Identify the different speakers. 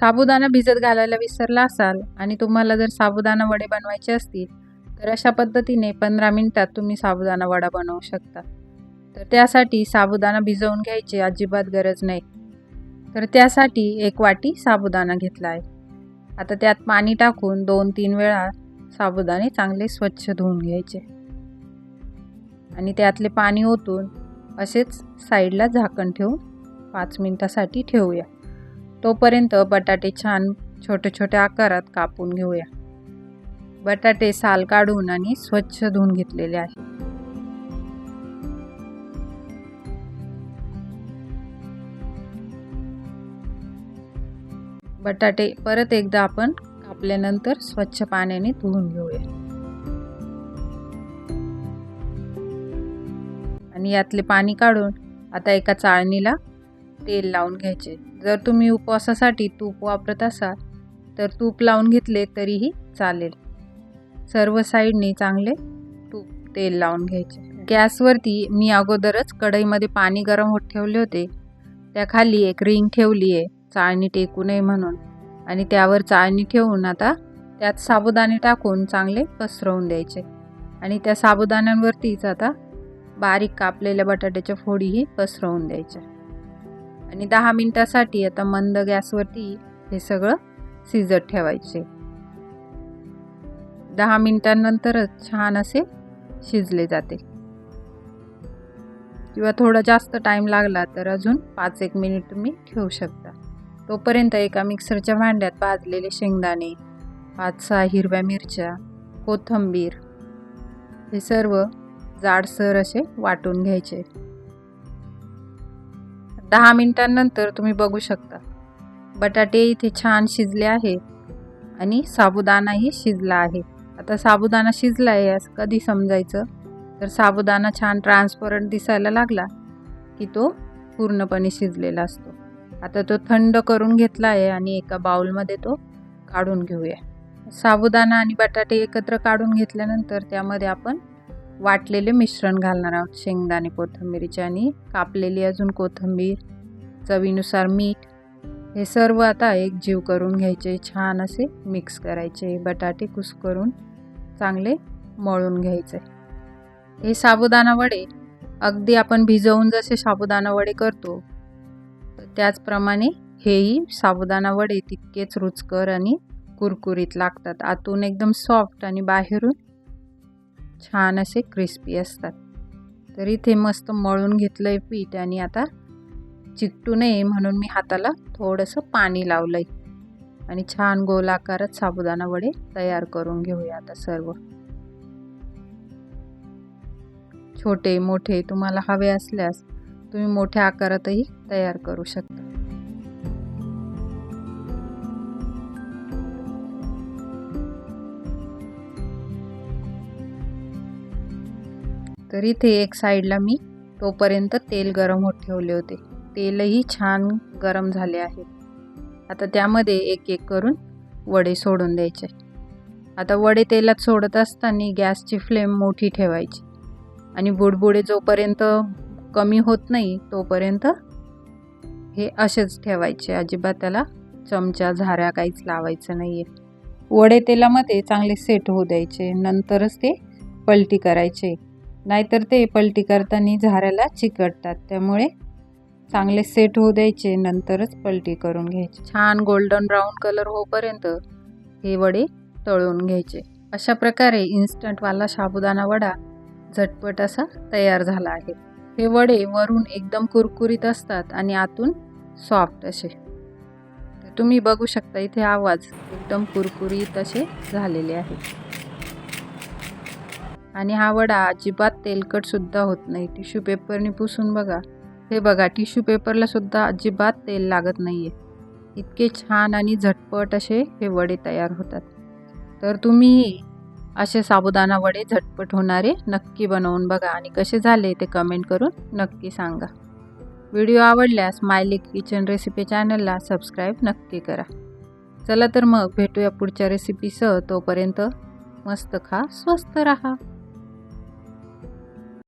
Speaker 1: साबुदाणा भिजत घालायला विसरला असाल आणि तुम्हाला जर साबुदाणा वडे बनवायचे असतील तर अशा पद्धतीने 15 मिनिटात तुम्ही साबुदाणा वडा बनवू शकता। तर त्यासाठी साबुदाणा भिजवून घ्यायची अजिबात गरज नाही। तर त्यासाठी 1 वाटी साबुदाणा घेतला आहे। आता त्यात पाणी टाकून 2-3 वेळा साबुदाणे चांगले स्वच्छ धुवून घ्यायचे आणि त्यातले पाणी ओतून असेच साईडला झाकण ठेवून 5 मिनिटासाठी ठेवूया। तोपर्यंत बटाटे छान छोटे-छोट्या आकारात कापून घेऊया। बटाटे साल काढून आणि स्वच्छ धुवून घेतलेले आहे। बटाटे परत एकदा आपण कापल्यानंतर स्वच्छ पाण्याने धुवून घेऊया आणि यातले पाणी काढून आता एका चाळणीला तेल लावून घ्यायचे। जर तुम्ही उपवासासाठी तूप वापरत असाल तर तूप लावून घेतले तरीही चालेल। सर्व साईडनी चांगले तेल लावून घ्यायचे। गॅसवरती मी अगोदरच कढईमध्ये पाणी गरम होत ठेवले होते। त्याखाली एक रिंग ठेवली आहे चाळणी टेकू नये म्हणून आणि त्यावर चाळणी ठेवून आता त्यात साबुदाणे टाकून चांगले पसरवून द्यायचे आणि त्या साबुदाण्यांवरतीच आता बारीक कापलेल्या बटाट्याच्या फोडीही पसरवून द्यायच्या आणि 10 मिनिटासाठी आता मंद गॅसवरती हे सगळं शिजत ठेवायचे। 10 मिनिटांनंतरच छान असे शिजले जाते किंवा थोडा जास्त टाइम लागला तर अजून 5-1 मिनिट तुम्ही ठेवू शकता। तोपर्यंत एका मिक्सरच्या भांड्यात भाजलेले शेंगदाणे, 5-6 हिरव्या मिरच्या, कोथिंबीर हे सर्व जाडसर असे वाटून घ्यायचे। 10 मिनिटांनंतर तुम्ही बघू शकता बटाटे इथे छान शिजले आहे आणि साबुदाणाही शिजला आहे। आता साबुदाणा शिजला आहे असं कधी समजायचं तर साबुदाणा छान ट्रान्सपरंट दिसायला लागला की तो पूर्णपणे शिजलेला असतो। आता तो थंड करून घेतला आहे आणि एका बाउलमध्ये तो काढून घेऊया। साबुदाणा आणि बटाटे एकत्र काढून घेतल्यानंतर त्यामध्ये आपण वाटलेले मिश्रण घालणार आहोत। शेंगदाणे, कोथिंबीरचे आणि कापलेली अजून कोथिंबीर, चवीनुसार मीठ हे सर्व आता एक जीव करून घ्यायचे। छान असे मिक्स करायचे। बटाटे कुस्करून चांगले मळून घ्यायचे। हे साबुदाणा वडे अगदी आपण भिजवून जसे साबुदाणा वडे करतो त्याचप्रमाणे हेही साबुदाणा वडे तितकेच रुचकर आणि कुरकुरीत लागतात। आतून एकदम सॉफ्ट आणि बाहेरून छान असे क्रिस्पी असतात। तर इथे मस्त मळून घेतलंय पीठ आणि आता चिकटू नये म्हणून मी हाताला थोडंसं पाणी लावलंय आणि छान गोल आकारात साबुदाणा वडे तयार करून घेऊया। आता सर्व छोटे मोठे तुम्हाला हवे असल्यास तुम्ही मोठ्या आकारातही तयार करू शकता। तर इथे एक साईडला मी तोपर्यंत तेल गरम होत ठेवले होते। तेलही छान गरम झाले आहे। आता त्यामध्ये एक एक करून वडे सोडून द्यायचे। आता वडे तेलात सोडत असताना गॅसची फ्लेम मोठी ठेवायची आणि बुडबुडे जोपर्यंत कमी होत नाही तोपर्यंत हे असेच ठेवायचे। अजिबात त्याला चमचा, झाऱ्या काहीच लावायचं नाहीये। वडे तेलामध्ये चांगले सेट होऊ द्यायचे, नंतरच ते पलटी करायचे, नाहीतर ते पलटी करताना झाऱ्याला चिकटतात। त्यामुळे चांगले सेट होऊ द्यायचे, नंतरच पलटी करून घ्यायचे। छान गोल्डन ब्राऊन कलर होईपर्यंत हे वडे तळून घ्यायचे। अशा प्रकारे इन्स्टंटवाला साबुदाणा वडा झटपट असा तयार झाला आहे। हे वडे वरून एकदम कुरकुरीत असतात आणि आतून सॉफ्ट असे। तर तुम्ही बघू शकता इथे आवाज एकदम कुरकुरीत असे झालेले आहे आणि हा वडा अजिबात तेलकट सुद्धा होत नाही। टिश्यू पेपरने पुसून बघा, हे बघा टिश्यू पेपरला सुद्धा अजिबात तेल लागत नाहीये। इतके छान आणि झटपट असे हे वडे तयार होतात। तर तुम्ही असे साबुदाणा वडे झटपट होणारे नक्की बनवून बघा आणि कसे झाले ते कमेंट करून नक्की सांगा। व्हिडिओ आवडल्यास माय किचन रेसिपी चॅनलला सबस्क्राईब नक्की करा। चला तर मग भेटूया पुढच्या रेसिपीसह। तोपर्यंत मस्त खा, स्वस्त रहा।